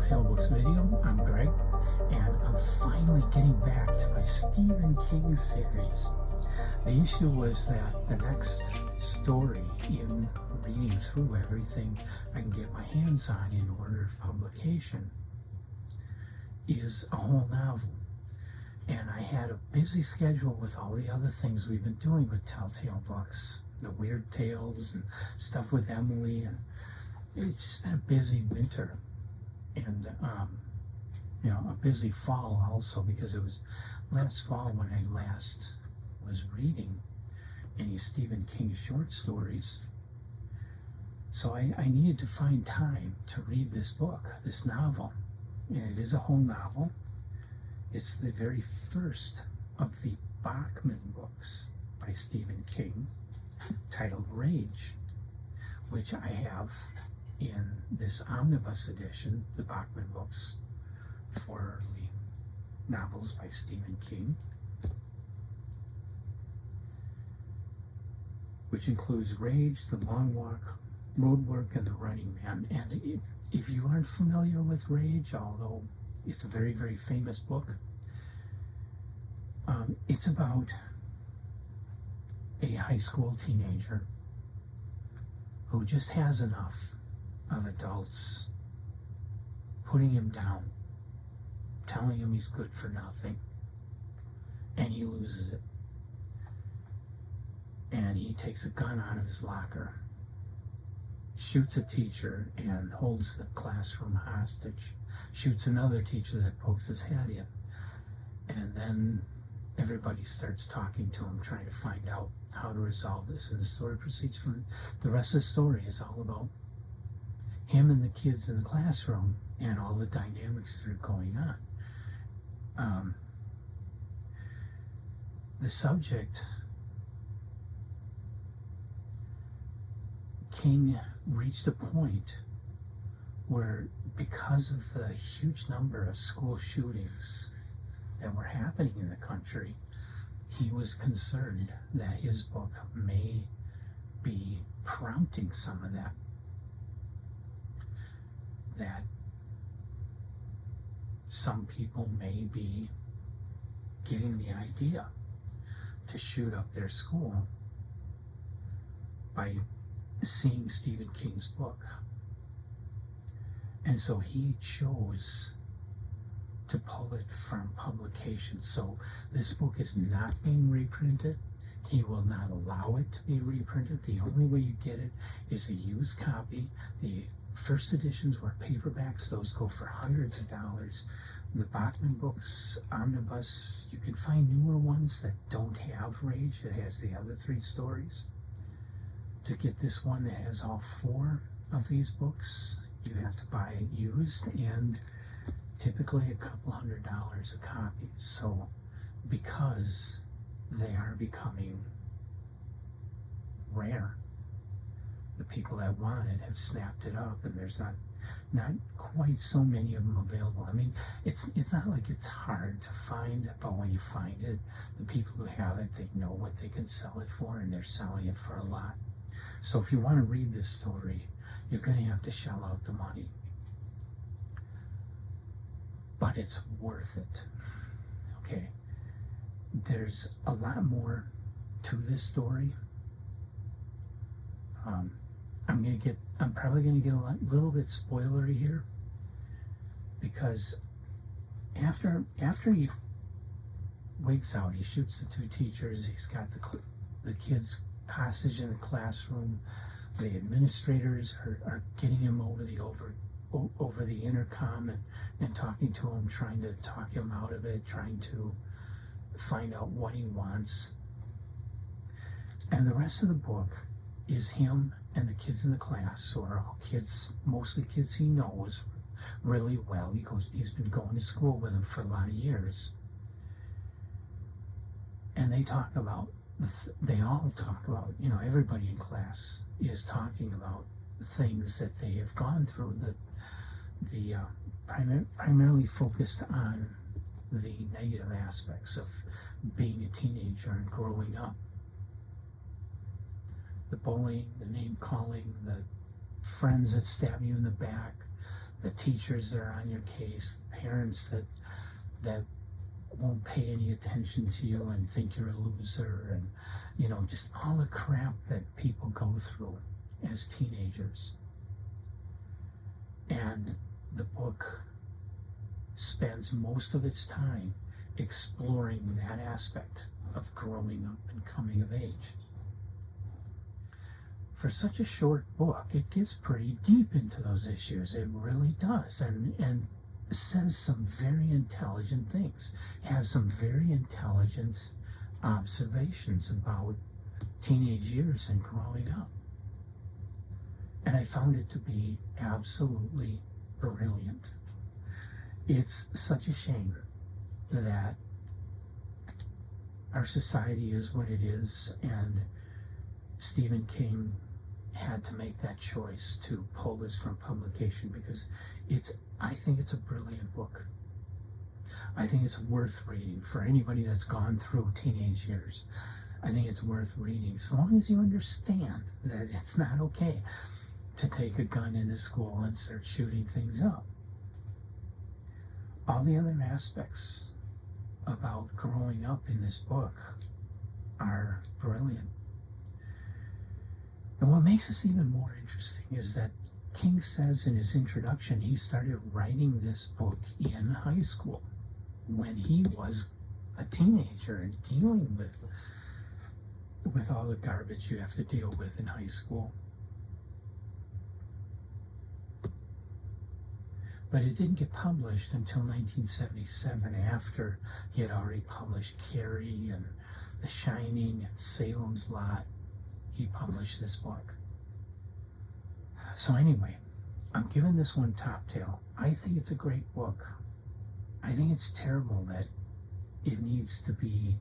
Telltale Books video. I'm Greg, and I'm finally getting back to my Stephen King series. The issue was that the next story in reading through everything I can get my hands on in order of publication is a whole novel. And I had a busy schedule with all the other things we've been doing with Telltale Books, the Weird Tales and stuff with Emily, and it's just been a busy winter and a busy fall also, because it was last fall when I last was reading any Stephen King short stories. So I needed to find time to read this book, this novel, and it is a whole novel. It's the very first of the Bachman books by Stephen King, titled Rage, which I have in this omnibus edition, the Bachman books, 4 early novels by Stephen King, which includes Rage, The Long Walk, Road Work, and The Running Man. And if you aren't familiar with Rage, although it's a very, very famous book, it's about a high school teenager who just has enough of adults putting him down, telling him he's good for nothing, and he loses it. And he takes a gun out of his locker, shoots a teacher and holds the classroom hostage, shoots another teacher that pokes his head in, and then everybody starts talking to him, trying to find out how to resolve this. And the story proceeds from, the rest of the story is all about him and the kids in the classroom and all the dynamics that are going on. The subject, King reached a point where, because of the huge number of school shootings that were happening in the country, he was concerned that his book may be prompting some of that some people may be getting the idea to shoot up their school by seeing Stephen King's book. And so he chose to pull it from publication. So this book is not being reprinted. He will not allow it to be reprinted. The only way you get it is a used copy. The first editions were paperbacks. Those go for hundreds of dollars. The Bachman books, omnibus, you can find newer ones that don't have Rage. It has the other 3 stories. To get this one that has all 4 of these books, you have to buy it used, and typically a couple $100 a copy. So because they are becoming rare, the people that want it have snapped it up, and there's not quite so many of them available. I mean, it's not like it's hard to find, but when you find it, the people who have it, they know what they can sell it for, and they're selling it for a lot. So if you want to read this story, you're going to have to shell out the money. But it's worth it. Okay. There's a lot more to this story. I'm probably going to get a little bit spoilery here, because after he wigs out, he shoots the 2 teachers, he's got the kids hostage in the classroom, the administrators are getting him over the intercom and talking to him, trying to talk him out of it, trying to find out what he wants. And the rest of the book is him and the kids in the class, who are all kids, mostly kids he knows really well. He's been going to school with them for a lot of years. And they talk about, everybody in class is talking about things that they have gone through, primarily focused on the negative aspects of being a teenager and growing up. The bullying, the name calling, the friends that stab you in the back, the teachers that are on your case, the parents that won't pay any attention to you and think you're a loser, and just all the crap that people go through as teenagers. And the book spends most of its time exploring that aspect of growing up and coming of age. For such a short book, it gets pretty deep into those issues. It really does, and says some very intelligent things, has some very intelligent observations about teenage years and growing up. And I found it to be absolutely brilliant. It's such a shame that our society is what it is, and Stephen King had to make that choice to pull this from publication, because I think it's a brilliant book. I think it's worth reading for anybody that's gone through teenage years. I think it's worth reading, as long as you understand that it's not okay to take a gun into school and start shooting things up. All the other aspects about growing up in this book are brilliant. And what makes this even more interesting is that King says in his introduction he started writing this book in high school, when he was a teenager and dealing with all the garbage you have to deal with in high school. But it didn't get published until 1977, after he had already published Carrie and The Shining and Salem's Lot. He published this book. So anyway, I'm giving this one top tail. I think it's a great book. I think it's terrible that it needs to be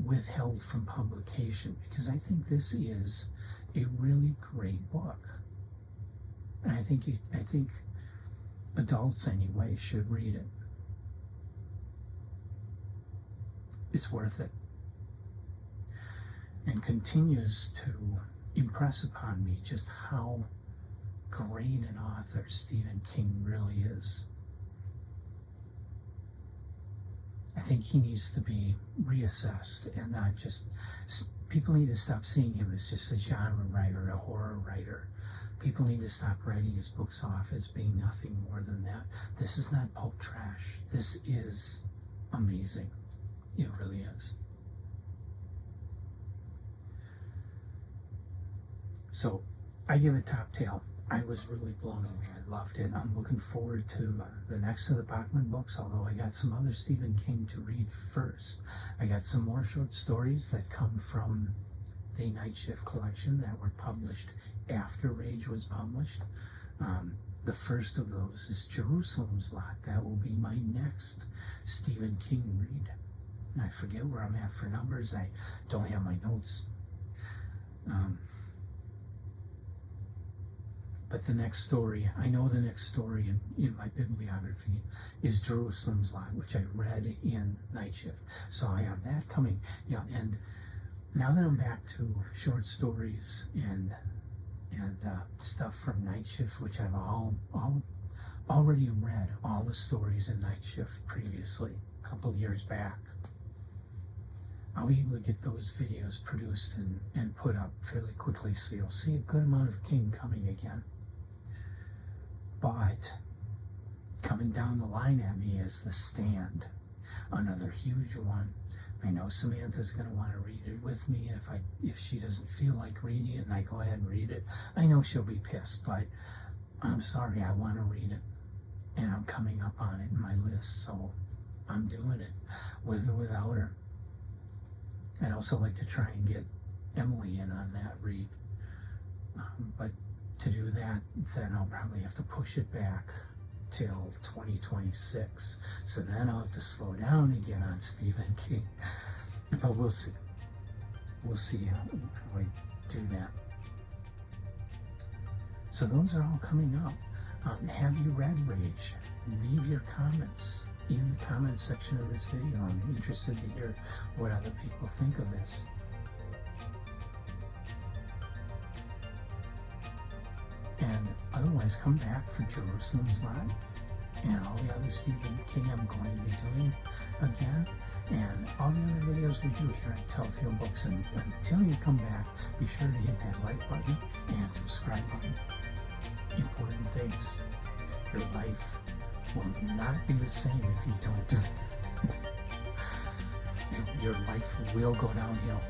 withheld from publication, because I think this is a really great book. And I think adults anyway should read it. It's worth it. And continues to impress upon me just how great an author Stephen King really is. I think he needs to be reassessed, and not just, people need to stop seeing him as just a genre writer, a horror writer. People need to stop writing his books off as being nothing more than that. This is not pulp trash. This is amazing. It really is. So I give it top tail. I was really blown away. I loved it. I'm looking forward to the next of the Bachman books, although I got some other Stephen King to read first. I got some more short stories that come from the Night Shift collection that were published after Rage was published. The first of those is Jerusalem's Lot. That will be my next Stephen King read. I forget where I'm at for numbers. I don't have my notes. But the next story, I know the next story in my bibliography is Jerusalem's Lot, which I read in Night Shift. So I have that coming. And now that I'm back to short stories and stuff from Night Shift, which I've already read all the stories in Night Shift previously, a couple years back, I'll be able to get those videos produced and put up fairly quickly, so you'll see a good amount of King coming again. But coming down the line at me is The Stand, another huge one. I know Samantha's going to want to read it with me if she doesn't feel like reading it and I go ahead and read it. I know she'll be pissed, but I'm sorry, I want to read it. And I'm coming up on it in my list, so I'm doing it, with or without her. I'd also like to try and get Emily in on that read. But to do that, then I'll probably have to push it back till 2026. So then I'll have to slow down again on Stephen King. But we'll see. We'll see how I do that. So those are all coming up. Have you read Rage? Leave your comments in the comment section of this video. I'm interested to hear what other people think of this. And otherwise, come back for Jerusalem's Lot and all the other Stephen King I'm going to be doing again, and all the other videos we do here at Telltale Books. And until you come back, be sure to hit that like button and subscribe button. Important things. Your life will not be the same if you don't do it. Your life will go downhill.